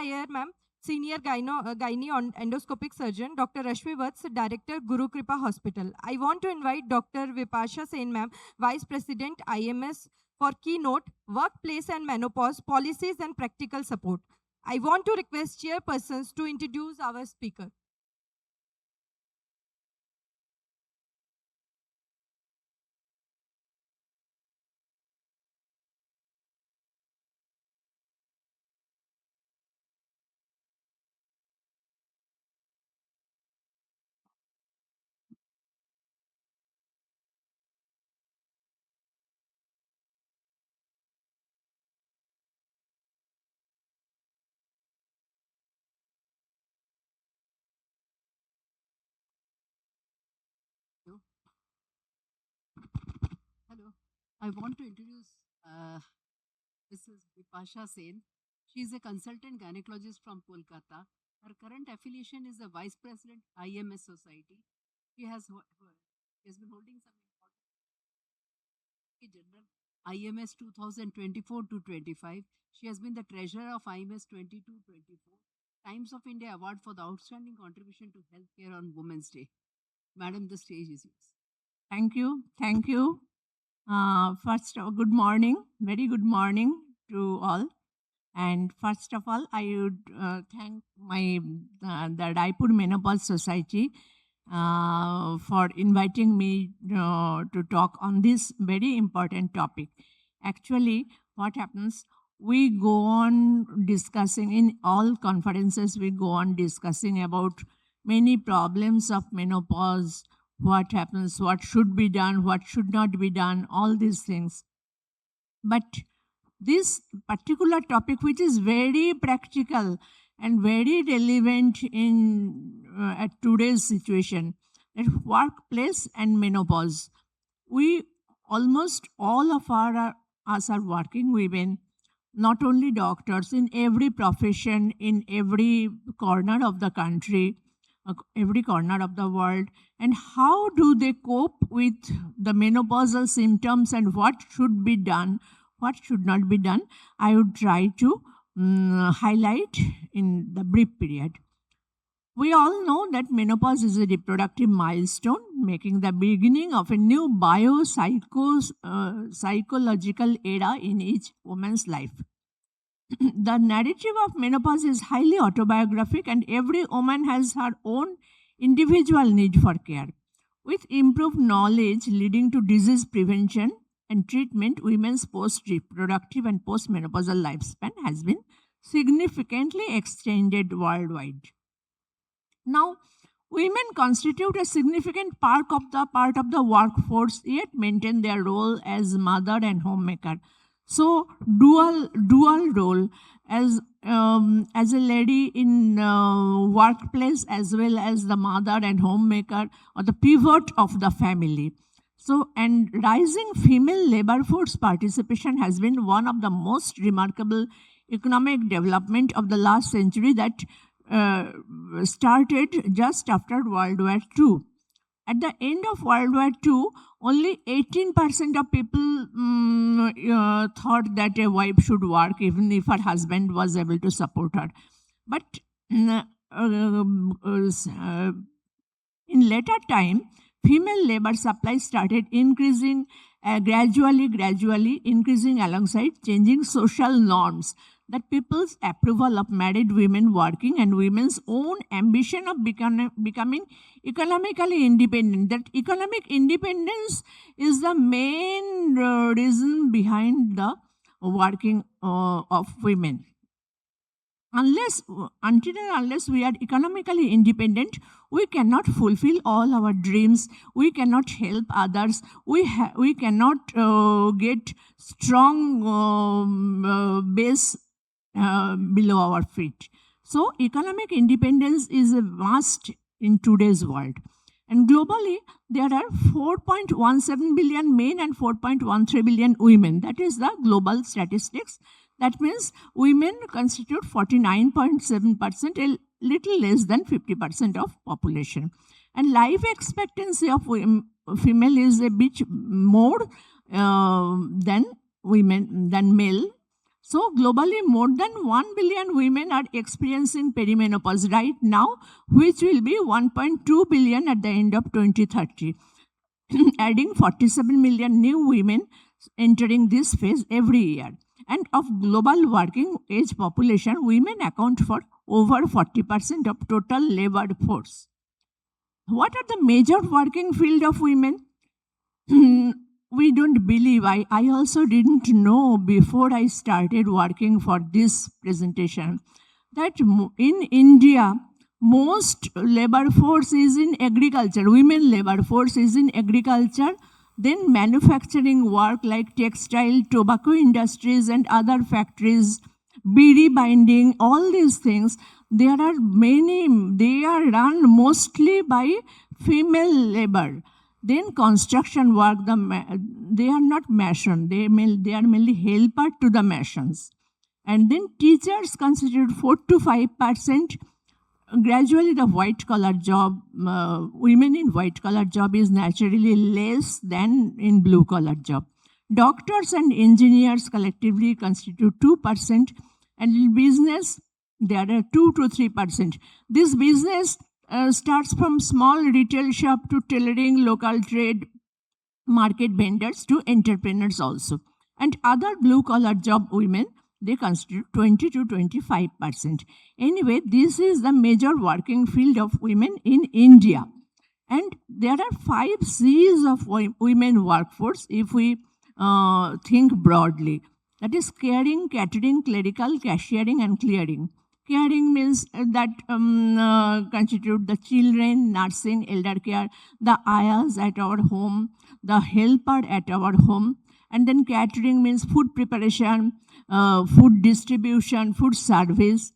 here, ma'am, Senior Gynae Endoscopic Surgeon, Dr. Rashmi Vats, Director, Guru Kripa Hospital. I want to invite Dr. Bipasa Sen, ma'am, Vice President, IMS, for keynote, Workplace and Menopause, Policies and Practical Support. I want to request chairpersons to introduce our speaker. Hello. I want to introduce Mrs. Bipasa Sen. She is a consultant gynecologist from Kolkata. Her current affiliation is the Vice President IMS Society. She has been holding some important general IMS 2024 to 25. She has been the treasurer of IMS 22-24. Times of India Award for the outstanding contribution to healthcare on Women's Day. Madam, the stage is yours. Thank you. Thank you. First, good morning. Very good morning to all. And first of all, I would thank the Raipur Menopause Society for inviting me to talk on this very important topic. Actually, what happens, we go on discussing in all conferences, we go on discussing about many problems of menopause, what happens, what should be done, what should not be done, all these things. But this particular topic, which is very practical and very relevant in at today's situation, that workplace and menopause. We almost all of us are working women, not only doctors, in every profession, in every corner of the country, every corner of the world. And how do they cope with the menopausal symptoms and what should be done, what should not be done? I would try to highlight in the brief period. We all know that menopause is a reproductive milestone, making the beginning of a new psychological era in each woman's life. The narrative of menopause is highly autobiographic, and every woman has her own individual need for care. With improved knowledge leading to disease prevention and treatment, women's post-reproductive and post-menopausal lifespan has been significantly extended worldwide. Now, women constitute a significant part of the workforce, yet maintain their role as mother and homemaker. So, dual role as a lady in workplace as well as the mother and homemaker or the pivot of the family. So, and rising female labor force participation has been one of the most remarkable economic development of the last century that started just after World War II. At the end of World War II, only 18% of people thought that a wife should work even if her husband was able to support her. But in later time, female labor supply started increasing gradually increasing alongside changing social norms, that people's approval of married women working and women's own ambition of becoming economically independent. That economic independence is the main reason behind the working of women. Until and unless we are economically independent, we cannot fulfill all our dreams. We cannot help others. We cannot get strong base below our feet. So economic independence is a must in today's world. And globally, there are 4.17 billion men and 4.13 billion women. That is the global statistics. That means women constitute 49.7%, a little less than 50% of population. And life expectancy of female is a bit more than male. So globally, more than 1 billion women are experiencing perimenopause right now, which will be 1.2 billion at the end of 2030, adding 47 million new women entering this phase every year. And of global working age population, women account for over 40% of total labor force. What are the major working field of women? We don't believe. I also didn't know before I started working for this presentation that in India, most labor force is in agriculture. Women labor force is in agriculture. Then manufacturing work like textile, tobacco industries and other factories, beady binding, all these things, there are many, they are run mostly by female labor. Then construction work, they are not mason, they are mainly helper to the masons. And then teachers constitute 4 to 5%. Gradually, the white collar job, women in white collar job is naturally less than in blue collar job. Doctors and engineers collectively constitute 2%, and in business, there are 2 to 3%. This business starts from small retail shop to tailoring, local trade, market vendors to entrepreneurs also. And other blue collar job women, they constitute 20 to 25%. Anyway, this is the major working field of women in India. And there are 5 C's of women workforce if we think broadly. That is caring, catering, clerical, cashiering, and clearing. Caring means that constitute the children, nursing, elder care, the ayahs at our home, the helper at our home. And then catering means food preparation, food distribution, food service,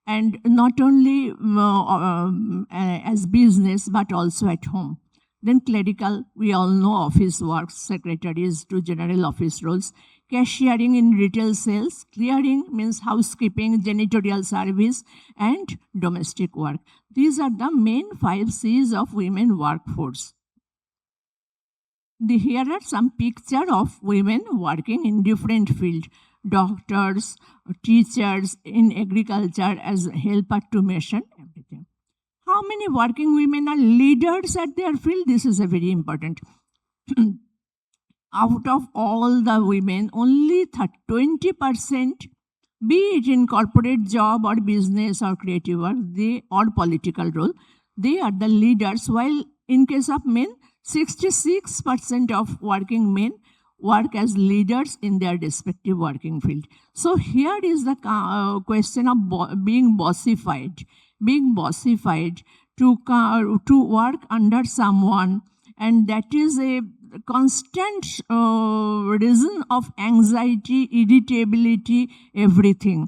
and not only as business, but also at home. Then clerical, we all know office work, secretaries to general office roles. Cashiering in retail sales. Clearing means housekeeping, janitorial service, and domestic work. These are the main 5 C's of women workforce. Here are some pictures of women working in different fields. Doctors, teachers, in agriculture as helper to mason, everything. How many working women are leaders at their field? This is a very important. Out of all the women, only 20%, be it in corporate job or business or creative work, or political role, they are the leaders, while in case of men, 66% of working men work as leaders in their respective working field. So here is the question of being bossified to work under someone, and that is a constant reason of anxiety, irritability, everything.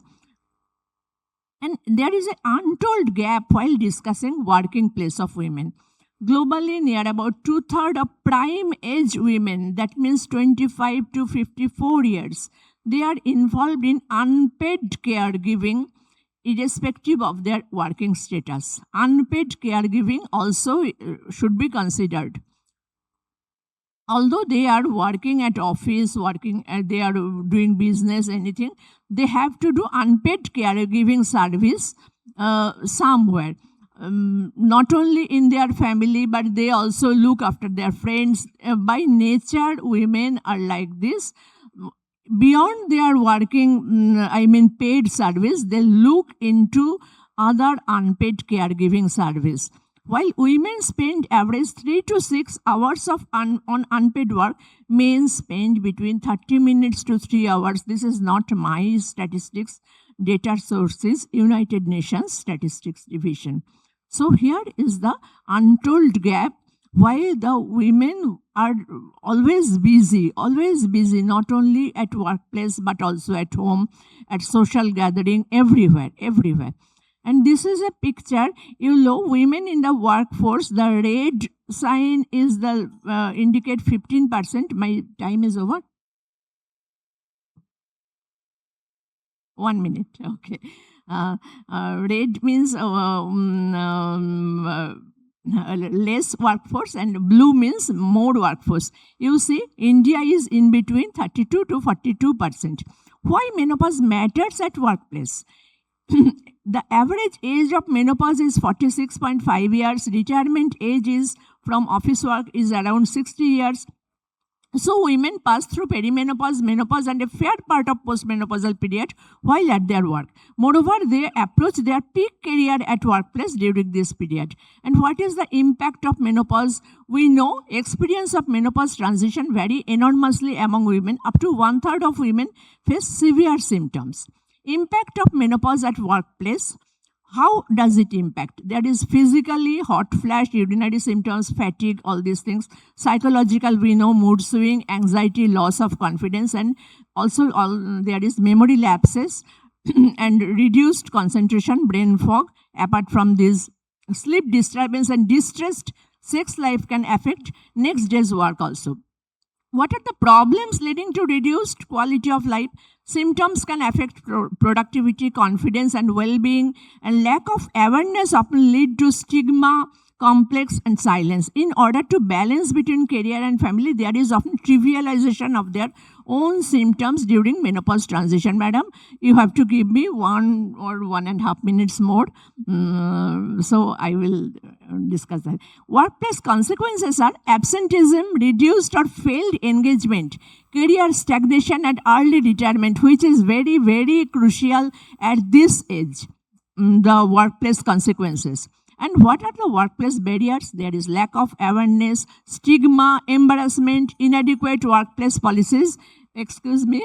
And there is an untold gap while discussing working place of women. Globally, near about 2/3 of prime age women, that means 25 to 54 years, they are involved in unpaid caregiving, irrespective of their working status. Unpaid caregiving also should be considered. Although they are working at office, they are doing business, anything, they have to do unpaid caregiving service somewhere. Not only in their family, but they also look after their friends. By nature, women are like this. Beyond their working, paid service, they look into other unpaid caregiving service. While women spend average 3 to 6 hours on unpaid work, men spend between 30 minutes to 3 hours. This is not my statistics. Data sources, United Nations Statistics Division. So here is the untold gap. While the women are always busy, not only at workplace, but also at home, at social gathering, everywhere. And this is a picture, women in the workforce, the red sign is the indicate 15%. My time is over. 1 minute, okay. Red means less workforce, and blue means more workforce. You see, India is in between 32 to 42%. Why menopause matters at workplace? The average age of menopause is 46.5 years. Retirement age is from office work is around 60 years. So women pass through perimenopause, menopause, and a fair part of postmenopausal period while at their work. Moreover, they approach their peak career at workplace during this period. And what is the impact of menopause? We know experience of menopause transition vary enormously among women. Up to 1/3 of women face severe symptoms. Impact of menopause at workplace. How does it impact? There is physically hot flash, urinary symptoms, fatigue, all these things. Psychological, we know mood swing, anxiety, loss of confidence, and also there is memory lapses and reduced concentration, brain fog. Apart from this, sleep disturbance and distressed sex life can affect next day's work also. What are the problems leading to reduced quality of life? Symptoms can affect productivity, confidence, and well-being, and lack of awareness often lead to stigma, complex, and silence. In order to balance between career and family, there is often trivialization of their own symptoms during menopause transition. Madam, you have to give me 1 or 1.5 minutes more. So I will discuss that. Workplace consequences are absenteeism, reduced or failed engagement, career stagnation, and early retirement, which is very, very crucial at this age. The workplace consequences. And what are the workplace barriers? There is lack of awareness, stigma, embarrassment, inadequate workplace policies. Excuse me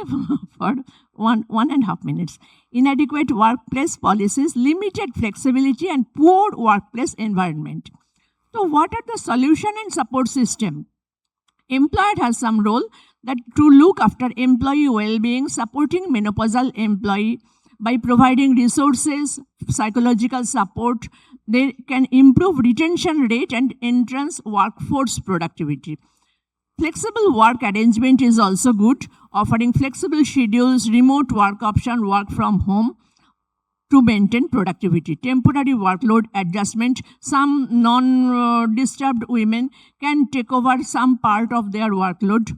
for 1.5 minutes. Inadequate workplace policies, limited flexibility, and poor workplace environment. So what are the solution and support system? Employer has some role that to look after employee well-being, supporting menopausal employee by providing resources, psychological support. They can improve retention rate and entrance workforce productivity. Flexible work arrangement is also good, offering flexible schedules, remote work option, work from home to maintain productivity. Temporary workload adjustment. Some non-disturbed women can take over some part of their workload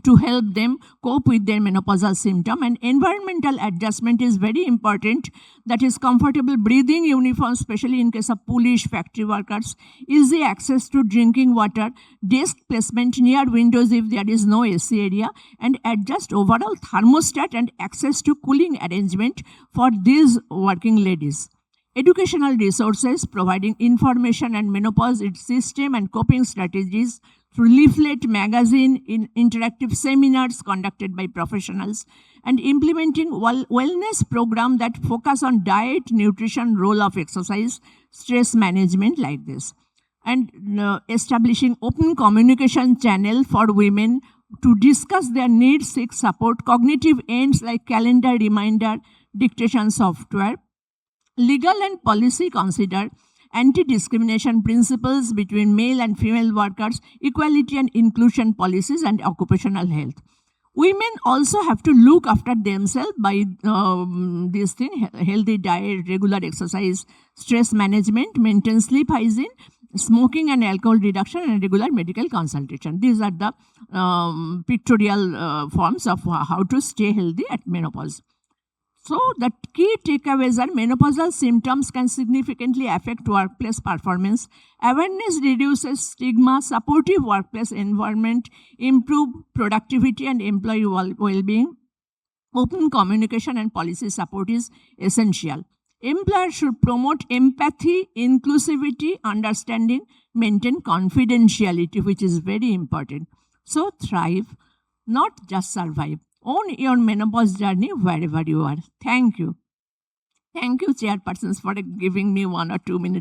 to help them cope with their menopausal symptom. And environmental adjustment is very important. That is comfortable breathing uniform, especially in case of police, factory workers, easy access to drinking water, desk placement near windows if there is no AC area, and adjust overall thermostat and access to cooling arrangement for these working ladies. Educational resources, providing information and menopause its system and coping strategies through leaflet, magazine, in interactive seminars conducted by professionals, and implementing wellness program that focus on diet, nutrition, role of exercise, stress management like this. And establishing open communication channel for women to discuss their needs, seek support, cognitive aids like calendar reminder, dictation software. Legal and policy consider anti-discrimination principles between male and female workers, equality and inclusion policies, and occupational health. Women also have to look after themselves by this thing: healthy diet, regular exercise, stress management, maintain sleep hygiene, smoking and alcohol reduction, and regular medical consultation. These are the pictorial forms of how to stay healthy at menopause. So the key takeaways are menopausal symptoms can significantly affect workplace performance. Awareness reduces stigma, supportive workplace environment, improve productivity and employee well-being. Open communication and policy support is essential. Employers should promote empathy, inclusivity, understanding, maintain confidentiality, which is very important. So thrive, not just survive. Own your menopause journey wherever you are. Thank you. Thank you, chairpersons, for giving me 1 or 2 minutes.